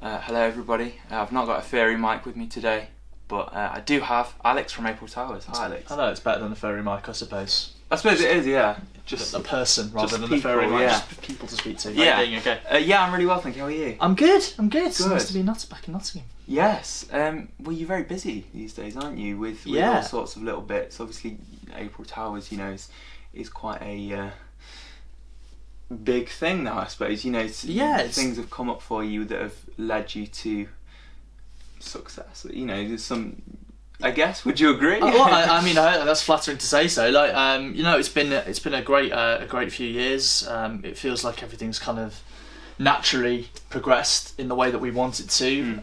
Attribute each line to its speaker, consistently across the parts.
Speaker 1: Hello everybody. I've not got a fairy mic with me today, but I do have Alex from April Towers. Hi Alex.
Speaker 2: Hello, it's better than a fairy mic, I suppose.
Speaker 1: I suppose it is, yeah. Just
Speaker 2: a person rather than
Speaker 1: people,
Speaker 2: a fairy mic,
Speaker 1: yeah.
Speaker 2: just people to speak to.
Speaker 1: Yeah.
Speaker 2: Okay.
Speaker 1: Yeah, I'm really well, thank you. How are you?
Speaker 2: I'm good. It's
Speaker 1: Good.
Speaker 2: nice to be back in Nottingham.
Speaker 1: Yes. Well, you're very busy these days, aren't you? With all sorts of little bits. Obviously, April Towers, is quite a big thing now, I suppose. Things have come up for you that have led you to success. There's some. I guess. Would you agree?
Speaker 2: I mean, that's flattering to say so. It's been a great few years. It feels like everything's kind of naturally progressed in the way that we want it to,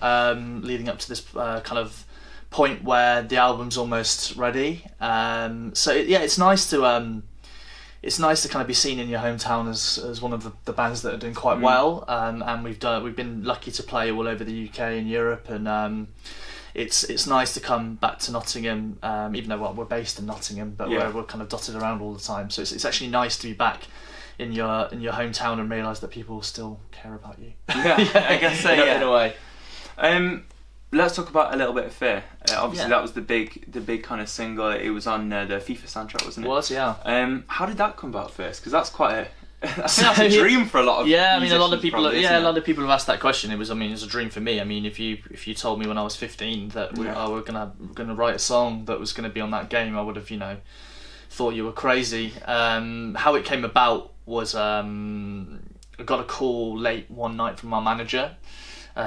Speaker 2: leading up to this kind of point where the album's almost ready. It's nice to. It's nice to kind of be seen in your hometown as one of the bands that are doing quite well, and we've been lucky to play all over the UK and Europe, and it's nice to come back to Nottingham, even though we're based in Nottingham, but we're kind of dotted around all the time. So it's actually nice to be back in your hometown and realise that people still care about you.
Speaker 1: Yeah, I guess so.
Speaker 2: In a way.
Speaker 1: Let's talk about a little bit of Fear. Obviously, that was the big kind of single. It was on the FIFA soundtrack, wasn't it?
Speaker 2: It was, yeah.
Speaker 1: How did that come about first? Because that's quite a that's a dream for a lot of
Speaker 2: a lot of people.
Speaker 1: Probably,
Speaker 2: a lot of people have asked that question. It was a dream for me. I mean, if you told me when I was 15 that we're gonna write a song that was gonna be on that game, I would have thought you were crazy. How it came about was I got a call late one night from our manager,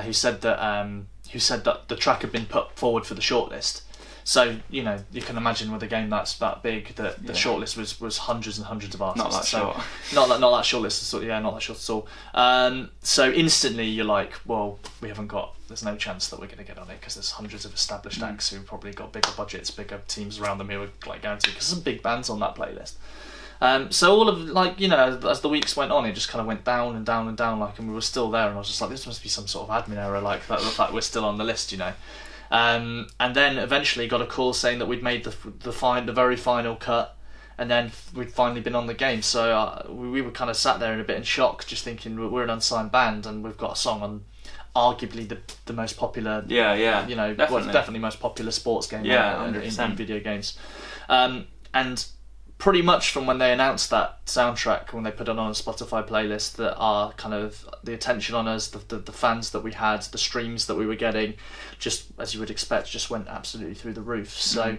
Speaker 2: who said that the track had been put forward for the shortlist. So you can imagine with a game that's that big that the shortlist was hundreds and hundreds of artists.
Speaker 1: Not that short.
Speaker 2: Not that shortlist. Not that short at all. So instantly you're like, well, there's no chance that we're going to get on it because there's hundreds of established acts who've probably got bigger budgets, bigger teams around them who are guaranteed, because there's some big bands on that playlist. So all of as the weeks went on, it just kind of went down and down and down, and we were still there, and I was just like, this must be some sort of admin error, the fact we're still on the list, and then eventually got a call saying that we'd made the very final cut, and then we'd finally been on the game. So we were kind of sat there in a bit in shock, just thinking we're an unsigned band and we've got a song on arguably the most popular, definitely most popular sports game in video games, and pretty much from when they announced that soundtrack, when they put it on a Spotify playlist, that our kind of the attention on us, the fans that we had, the streams that we were getting, just as you would expect, just went absolutely through the roof. So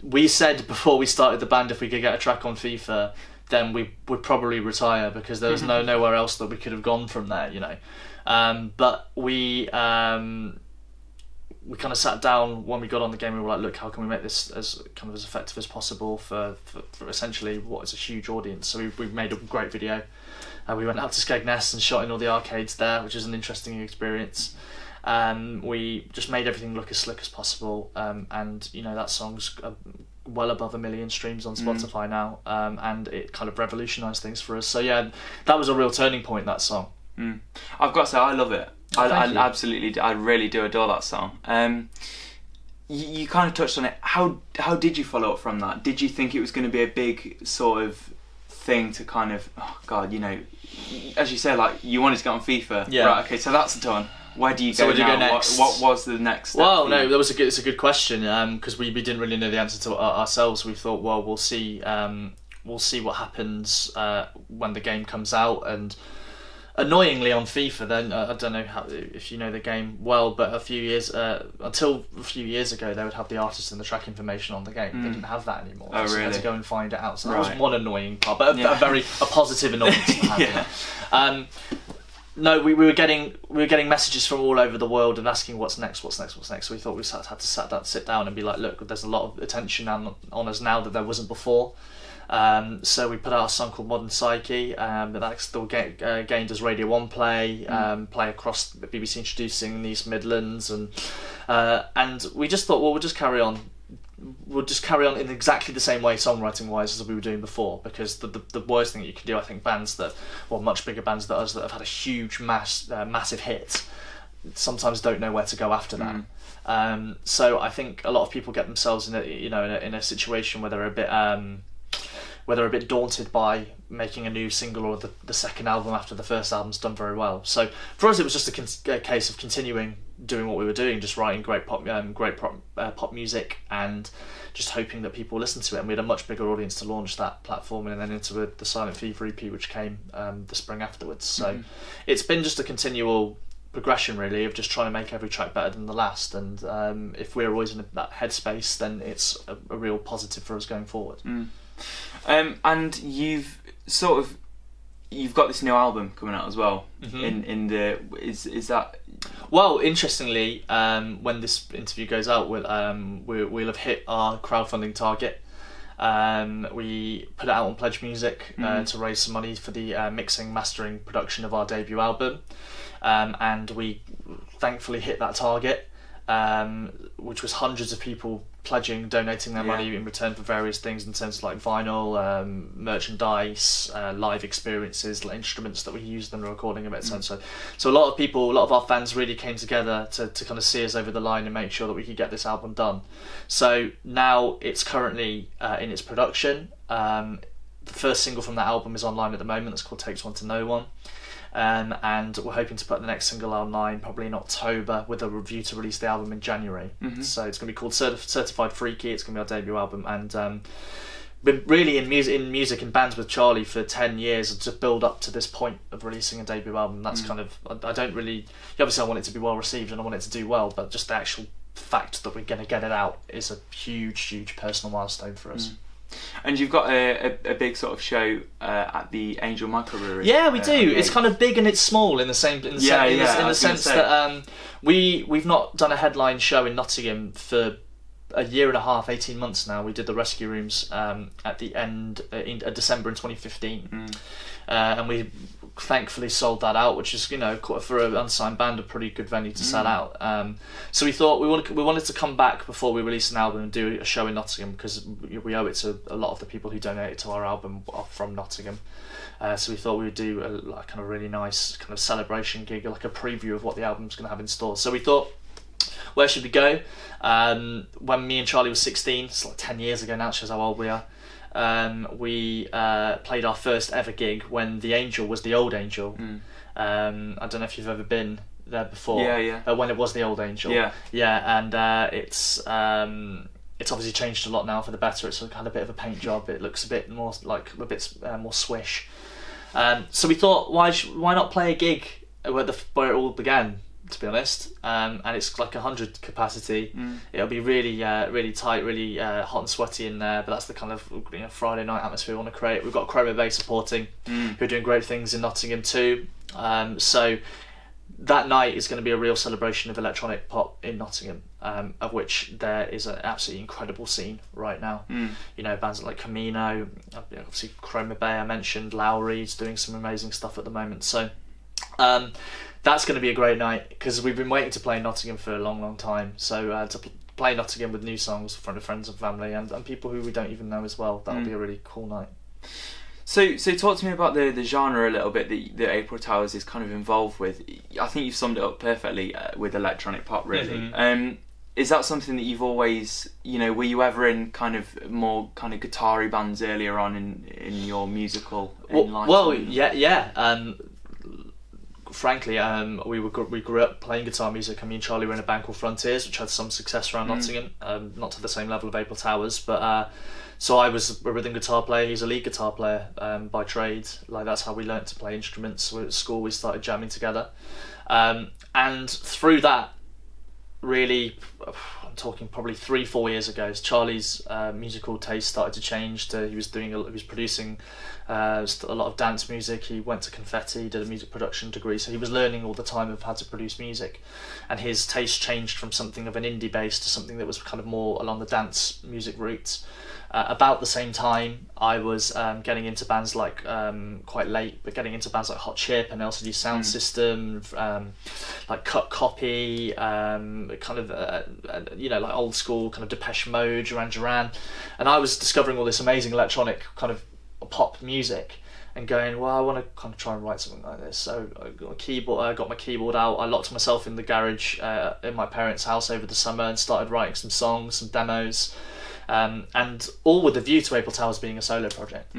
Speaker 2: we said before we started the band, if we could get a track on FIFA, then we would probably retire, because there was nowhere else that we could have gone from there, but we kind of sat down when we got on the game. We were like, look, how can we make this as effective as possible for essentially what is a huge audience? So we made a great video. We went out to Skegness and shot in all the arcades there, which was an interesting experience. We just made everything look as slick as possible, and that song's well above 1 million streams on Spotify now, and it kind of revolutionised things for us. So yeah, that was a real turning point, that song.
Speaker 1: I've got to say, I love it. I absolutely, I really do adore that song. You kind of touched on it. How did you follow up from that? Did you think it was going to be a big sort of thing to kind of, as you said, you wanted to get on FIFA.
Speaker 2: Yeah.
Speaker 1: Right. Okay. So that's done. Where do you go now?
Speaker 2: Where do you go next?
Speaker 1: What was the next step?
Speaker 2: Well, no, it's a good question, because we didn't really know the answer to it ourselves. We thought, well, we'll see what happens when the game comes out. And annoyingly on FIFA, then I don't know if you know the game well, but until a few years ago, they would have the artist and the track information on the game. They didn't have that anymore.
Speaker 1: Oh,
Speaker 2: so
Speaker 1: really?
Speaker 2: you had to go and find it out. So that was one annoying part, but a positive annoyance to have. No, we were getting messages from all over the world and asking what's next. So we thought we had to sit down and be like, look, there's a lot of attention on us now that there wasn't before. So we put out a song called Modern Psyche, but that still gained us Radio 1 play across the BBC Introducing the East Midlands, and we just thought, well, we'll just carry on in exactly the same way songwriting wise as we were doing before, because the worst thing that you can do, I think, much bigger bands than us that have had a huge massive hit sometimes don't know where to go after that. So I think a lot of people get themselves in a situation where they're a bit where they're a bit daunted by making a new single or the second album after the first album's done very well. So for us, it was just a case of continuing doing what we were doing, just writing great pop music, and just hoping that people listen to it. And we had a much bigger audience to launch that platform, and then into the Silent Fever EP, which came the spring afterwards. So it's been just a continual progression, really, of just trying to make every track better than the last. And if we're always in that headspace, then it's a real positive for us going forward.
Speaker 1: And you've got this new album coming out as well. Is that...
Speaker 2: Well, interestingly, when this interview goes out, we'll have hit our crowdfunding target. We put it out on Pledge Music to raise some money for the mixing, mastering, production of our debut album, and we thankfully hit that target, which was hundreds of people pledging, donating their money in return for various things in terms of like vinyl, merchandise, live experiences, like instruments that we used in the recording of it. So a lot of our fans really came together to kind of see us over the line and make sure that we could get this album done. So now it's currently in its production. The first single from that album is online at the moment. It's called Takes One to Know One. And we're hoping to put the next single online probably in October, with a review to release the album in January. So it's going to be called Certified Freaky. It's going to be our debut album, and been really in music and bands with Charlie for 10 years to build up to this point of releasing a debut album. That's kind of, I don't really, obviously I want it to be well received and I want it to do well, but just the actual fact that we're going to get it out is a huge personal milestone for us.
Speaker 1: And you've got a big sort of show at the Angel Microbrewery.
Speaker 2: Yeah, we do. It's kind of big and it's small in the sense that we've not done a headline show in Nottingham for a year and a half, 18 months now. We did the Rescue Rooms at the end in December in 2015, and we thankfully sold that out, which is, for an unsigned band, a pretty good venue to sell out. So we thought we wanted to come back before we release an album and do a show in Nottingham, because we owe it to a lot of the people who donated to our album are from Nottingham. So we thought we would do a kind of really nice kind of celebration gig, like a preview of what the album's going to have in store. So we thought, where should we go? When me and Charlie was 16, it's like 10 years ago now, it shows how old we are. We played our first ever gig when the Angel was the old Angel. I don't know if you've ever been there before. When it was the old Angel. And it's obviously changed a lot now for the better. It's kind of a bit of a paint job. It looks a bit more more swish. So we thought, why not play a gig where it all began, to be honest, and it's like 100 capacity. It'll be really really tight, really hot and sweaty in there, but that's the kind of Friday night atmosphere we want to create. We've got Chroma Bay supporting, who are doing great things in Nottingham too, so that night is going to be a real celebration of electronic pop in Nottingham, of which there is an absolutely incredible scene right now. Bands like Camino, obviously Chroma Bay I mentioned, Lowry's doing some amazing stuff at the moment, so that's going to be a great night, because we've been waiting to play Nottingham for a long time. So to play Nottingham with new songs in front of friends and family and people who we don't even know as well, that'll be a really cool night.
Speaker 1: So talk to me about the genre a little bit that April Towers is kind of involved with. I think you've summed it up perfectly with electronic pop, really. Is that something that you've always, were you ever in kind of more kind of guitar-y bands earlier on in your musical life?
Speaker 2: Well, yeah. Frankly, we grew up playing guitar music. Me and Charlie were in a band called Frontiers, which had some success around Nottingham, not to the same level of April Towers, but so I was a rhythm guitar player. He's a lead guitar player by trade. Like, that's how we learnt to play instruments. So at school we started jamming together, and through that, really, I'm talking probably 3-4 years ago, Charlie's musical taste started to change. He was producing a lot of dance music. He went to Confetti, did a music production degree, so he was learning all the time of how to produce music, and his taste changed from something of an indie base to something that was kind of more along the dance music route. About the same time, I was getting into bands like, quite late, but getting into bands like Hot Chip and LCD Sound System, like Cut Copy, kind of, like old school kind of Depeche Mode, Duran Duran, and I was discovering all this amazing electronic kind of pop music and going, well, I want to kind of try and write something like this. So I got my keyboard out, I locked myself in the garage in my parents' house over the summer and started writing some songs, some demos. and all with a view to April Towers being a solo project.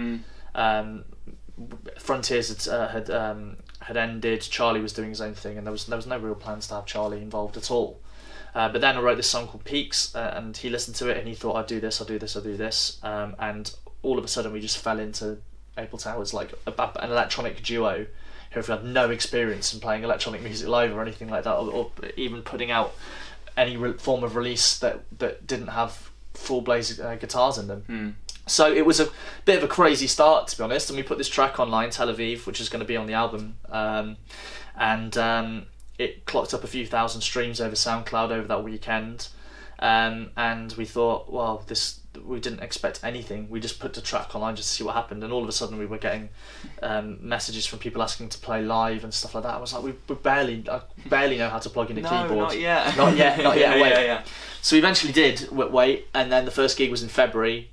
Speaker 2: Frontiers had ended. Charlie was doing his own thing, and there was no real plans to have Charlie involved at all. But then I wrote this song called Peaks, and he listened to it and he thought, I'll do this, and all of a sudden we just fell into April Towers, like an electronic duo who have had no experience in playing electronic music live or anything like that, or even putting out any form of release that didn't have full blaze guitars in them. So it was a bit of a crazy start, to be honest, and we put this track online, Tel Aviv, which is going to be on the album, and it clocked up a few thousand streams over SoundCloud over that weekend, and we thought, well, we didn't expect anything. We just put the track online just to see what happened, and all of a sudden we were getting messages from people asking to play live and stuff like that. I was like, I barely know how to plug in a keyboard.
Speaker 1: Not yet.
Speaker 2: Not yet. Wait.
Speaker 1: Yeah.
Speaker 2: So we eventually did wait, and then the first gig was in February,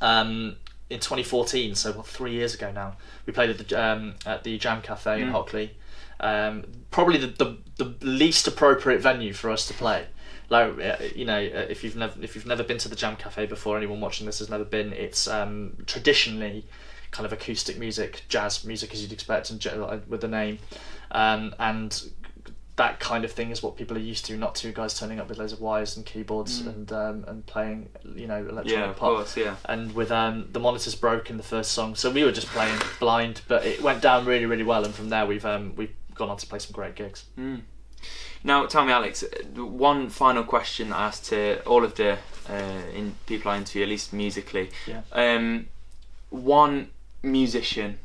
Speaker 2: in 2014. So 3 years ago now. We played at the Jam Cafe in Hockley. Probably the least appropriate venue for us to play. Like, if you've never been to the Jam Cafe before, anyone watching this has never been. It's traditionally kind of acoustic music, jazz music as you'd expect, and with the name, and that kind of thing is what people are used to. Not two guys turning up with loads of wires and keyboards and playing electronic pop.
Speaker 1: Of course, yeah.
Speaker 2: And with the monitors broke in the first song, so we were just playing blind, but it went down really, really well. And from there we've gone on to play some great gigs.
Speaker 1: Now, tell me, Alex, one final question I asked to all of the people I interview, at least musically.
Speaker 2: Yeah.
Speaker 1: One musician,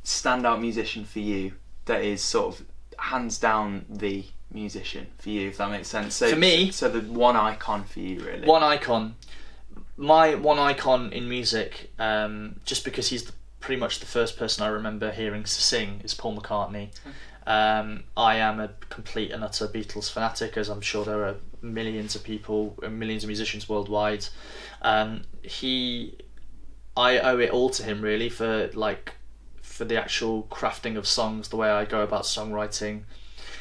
Speaker 1: standout musician for you, that is sort of hands down the musician for you, if that makes sense. So,
Speaker 2: for me,
Speaker 1: so the one icon for you, really.
Speaker 2: One icon. My one icon in music, just because he's pretty much the first person I remember hearing sing, is Paul McCartney. I am a complete and utter Beatles fanatic, as I'm sure there are millions of people, millions of musicians worldwide. I owe it all to him, really, for the actual crafting of songs, the way I go about songwriting,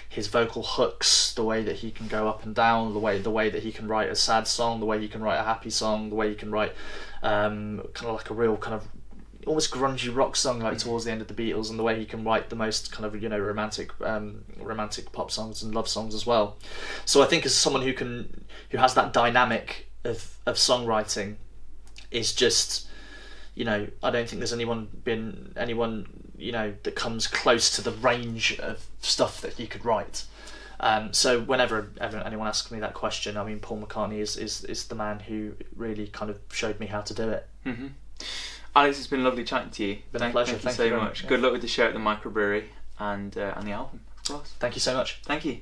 Speaker 2: his vocal hooks, the way that he can go up and down, the way that he can write a sad song, the way he can write a happy song, the way he can write kind of like a real kind of almost grungy rock song like towards the end of the Beatles, and the way he can write the most kind of romantic pop songs and love songs as well. So I think as someone who has that dynamic of songwriting, is just, I don't think there's anyone that comes close to the range of stuff that he could write. So whenever anyone asks me that question, I mean, Paul McCartney is the man who really kind of showed me how to do it.
Speaker 1: Alex, it's been lovely chatting to you.
Speaker 2: Been a pleasure.
Speaker 1: Thank you so much. Good luck with the show at the Microbrewery and the album, of course.
Speaker 2: Thank you so much.
Speaker 1: Thank you.